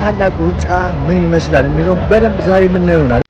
ታላቁ ሩጫ ምን ይመስላል የሚለው በደንብ ዛሬ የምናየው ይሆናል።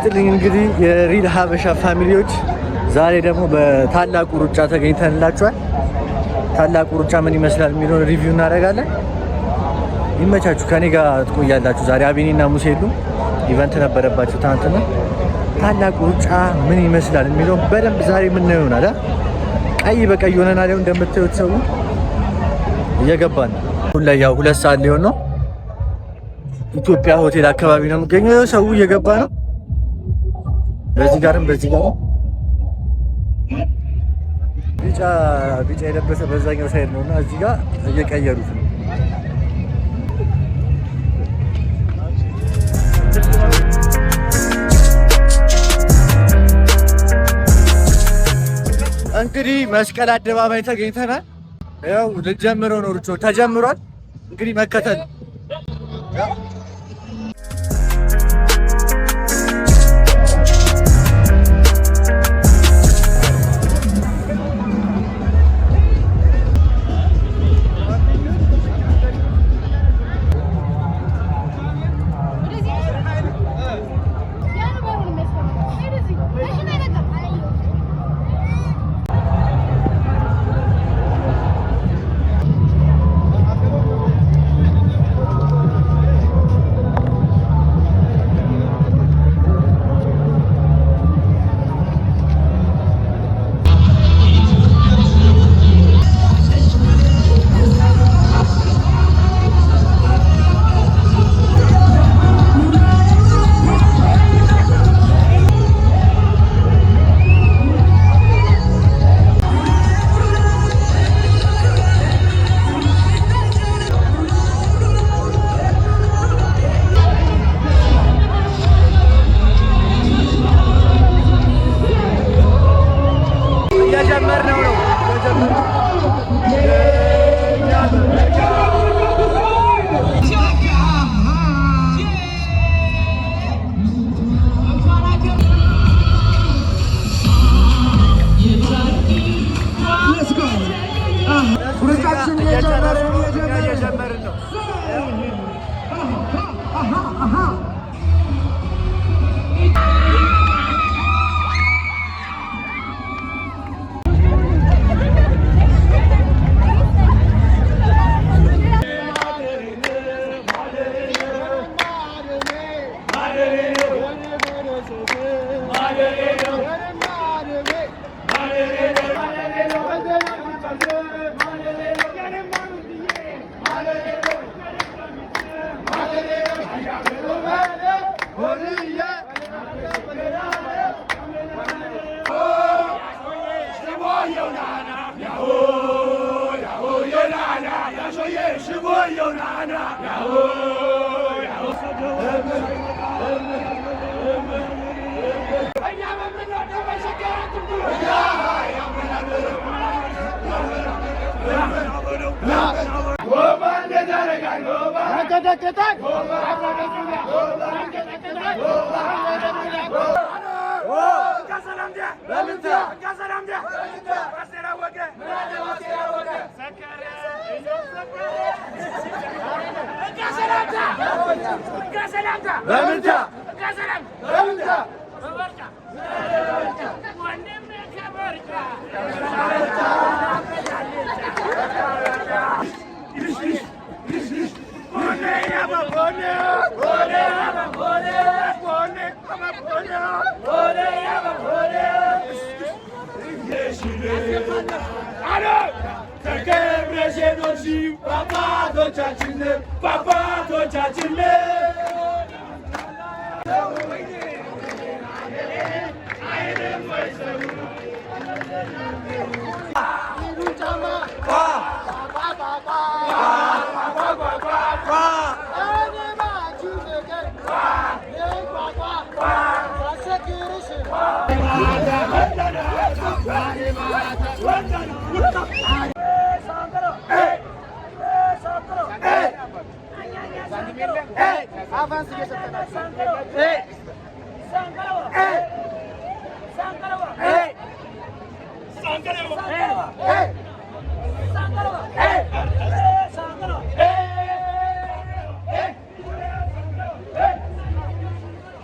ይስጥልኝ እንግዲህ የሪል ሀበሻ ፋሚሊዎች ዛሬ ደግሞ በታላቁ ሩጫ ተገኝተንላችኋል። ታላቁ ሩጫ ምን ይመስላል የሚለውን ሪቪው እናደርጋለን። ይመቻችሁ፣ ከኔ ጋር ትቆያላችሁ። ዛሬ አቢኒና ሙሴ የሉም፣ ኢቨንት ነበረባቸው ትናንትና። ታላቁ ሩጫ ምን ይመስላል የሚለውን በደንብ ዛሬ የምናየው ይሆናል። ቀይ በቀይ ሆነናል። ያው እንደምታዩት ሰው እየገባን ነው። ሁሉ ላይ ያው 2 ሰዓት ሊሆን ነው። ኢትዮጵያ ሆቴል አካባቢ ነው የሚገኘው። ሰው እየገባ ነው። በዚህ ጋርም ቢጫ የለበሰ በዛኛው ሳይድ ነውና እዚህ ጋር እየቀየሩት ነው። እንግዲህ መስቀል አደባባይ ተገኝተናል። ያው ልጀምረው ነው። ሩጫ ተጀምሯል። እንግዲህ መከተል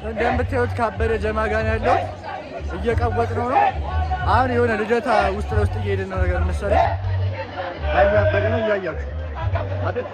እንደምታዩት ካበደ ጀማ ጋር ያለው እየቀወጥ ነው። አሁን የሆነ ልደታ ውስጥ ለውስጥ እየሄድን ነው ነገር መሰለኝ። አይ ያበደ ነው እያያችሁ አይደል?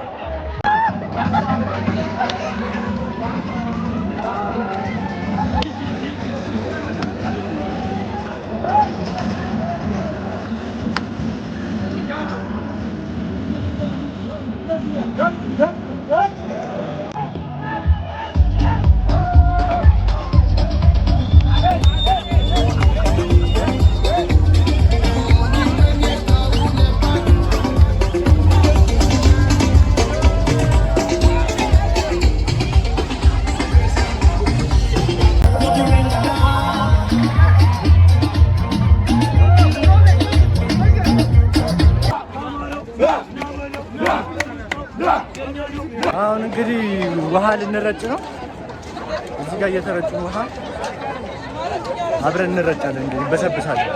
አሁን እንግዲህ ውሃ ልንረጭ ነው። እዚህ ጋር እየተረጩ ውሃ አብረን እንረጫለን። እንግዲህ በሰብሳለን።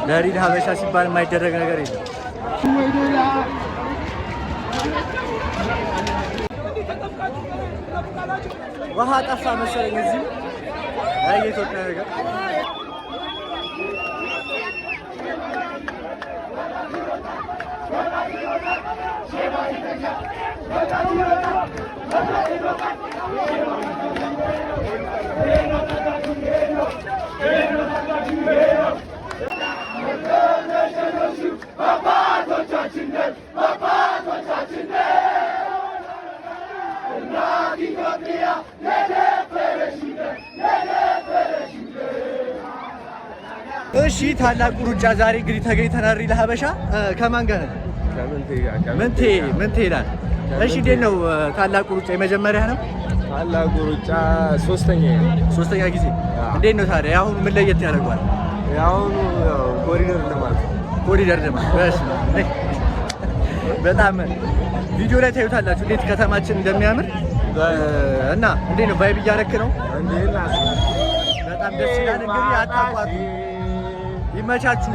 ለሪድ ሀበሻ ሲባል የማይደረግ ነገር የለም። ውሃ ጠፋ መሰለኝ እዚህ የኢትዮጵያ ነገር እሺ ታላቁ ሩጫ ዛሬ እንግዲህ ተገኝተናል። ሪል ሀበሻ ከማን ጋር ነን? ምንቴ ይላል። እሺ እንዴት ነው ታላቁ ሩጫ? የመጀመሪያ ነው? ታላቁ ሩጫ ሶስተኛ ጊዜ። እንዴት ነው ታዲያ የአሁኑ ምን ለየት ያደርገዋል? የአሁኑ ኮሪደር ለማለት በጣም ቪዲዮ ላይ ታዩታላችሁ እንዴት ከተማችን እንደሚያምር እና እንዴት ነው ቫይብ እያደረክ ነው? በጣም ደስ ይላል። እንግዲህ አታቋርጡ፣ ይመቻችሁ።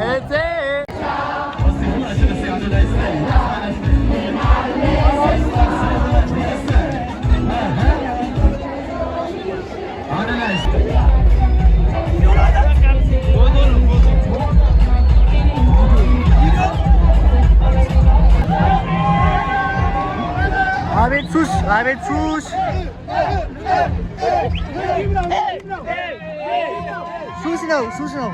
አቤት ሱስ! አቤት ሱስ! ሱስ ነው፣ ሱስ ነው።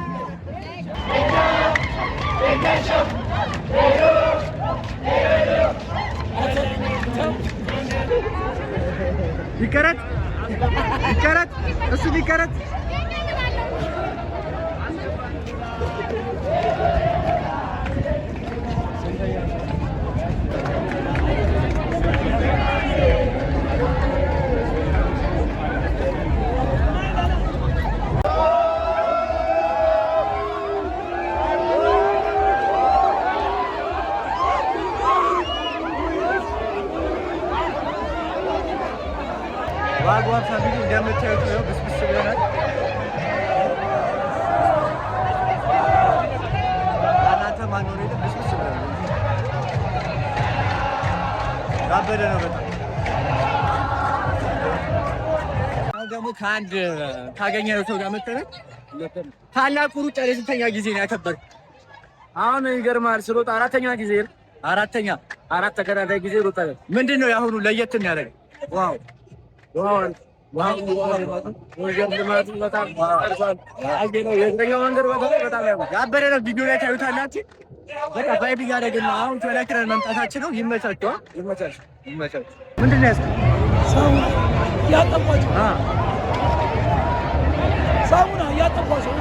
ይቀረት ይቀረት፣ እሱ ይቀረት። ዋጓን ፋሚሊ እንደምታዩት ነው። ብስብስ ብለናል። እናንተ ማን ነው? ብስብስ ብለናል። ያበደ ነው በጣም። አሁን ደግሞ ከአንድ ካገኘነው ሰው ጋር መተናል። ታላቁ ሩጫ ለስንተኛ ጊዜ ነው ያከበርኩት? አሁን ይገርማል። ስሮጥ አራተኛ ጊዜ ነው። አራት ተከታታይ ጊዜ ሮጣለሁ። ምንድን ነው የአሁኑ ለየት የሚያደርገው? ያበደ ነው። ቪዲዮ ላይ ታዩታላችሁ። በቃ ቫይብ እያደረግን ነው። አሁን ተለክረን መምጣታችን ነው። ይመቻችኋል። ምንድን ነው ያዝከው? ሳሙና እያጠቧቸው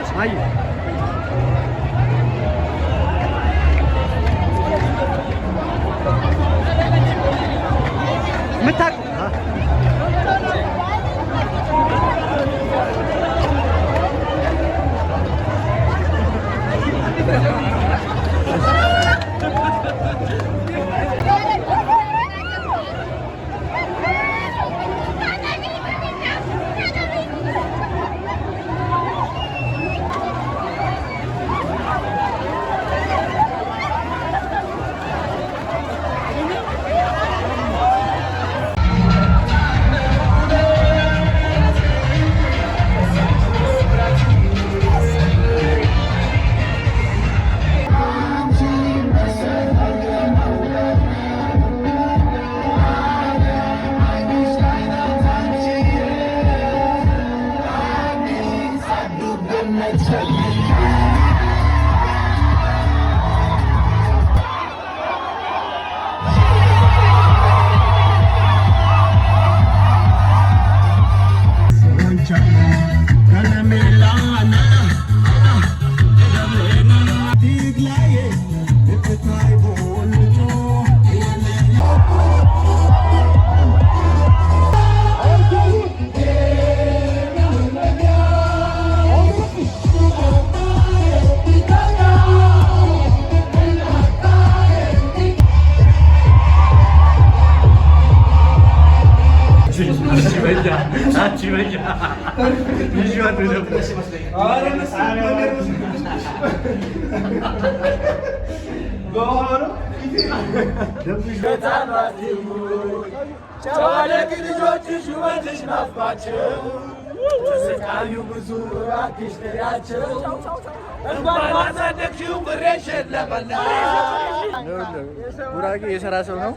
ጉራጌ የሰራ ሰው ነው።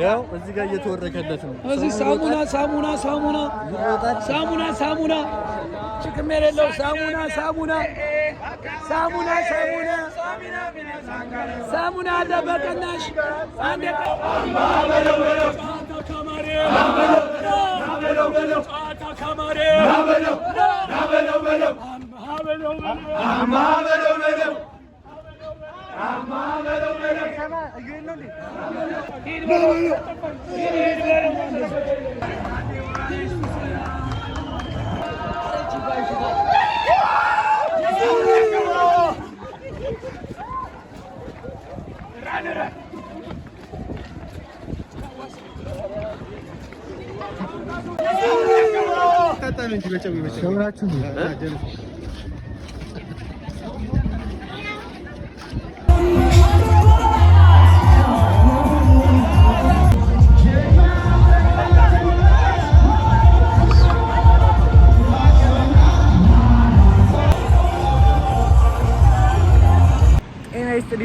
ያው እዚህ ጋር እየተወረከለት ነው። እዚህ ሳሙና ችግር የሌለው ሳሙና አለ በቀናሽ አንዴ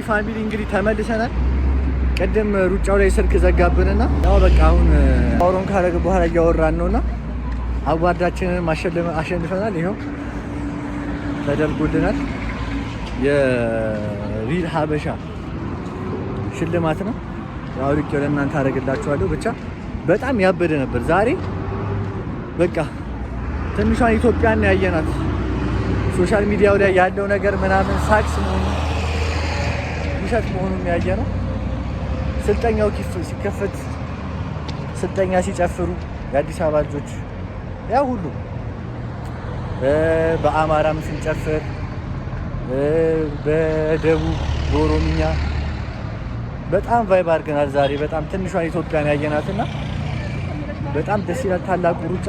ፋሚሊ እንግዲህ ተመልሰናል። ቅድም ሩጫው ላይ ስልክ ዘጋብንና ያው በቃ አሁን አውሮን ካረገ በኋላ እያወራን ነውና አዋርዳችንን አሸንፈናል። ይሄው ተደርጎልናል። የሪል ሀበሻ ሽልማት ነው። ያው ልክ ለእናንተ አደርግላችኋለሁ። ብቻ በጣም ያበደ ነበር ዛሬ። በቃ ትንሿን ኢትዮጵያን ያየናት ሶሻል ሚዲያው ላይ ያለው ነገር ምናምን ሳክስ መሆኑ ውሸት መሆኑን ያየ ነው። ስልጠኛው ሲከፈት ስልጠኛ ሲጨፍሩ የአዲስ አበባ ልጆች ያ ሁሉ በአማራም ስንጨፍር በደቡብ በኦሮምኛ በጣም ቫይብ አድርገናል ዛሬ። በጣም ትንሿን ኢትዮጵያን ያየናትና በጣም ደስ ይላል። ታላቁ ሩጫ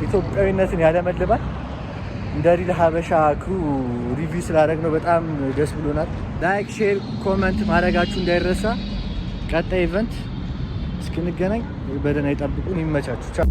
ኢትዮጵያዊነትን ያለመልባል። እንደ ሪል ሀበሻ ክሩ ሪቪው ስላደረግነው በጣም ደስ ብሎናል። ላይክ፣ ሼር፣ ኮመንት ማድረጋችሁ እንዳይረሳ። ቀጣይ ኢቨንት እስክንገናኝ በደህና ይጠብቁን። ይመቻችሁ። ቻው።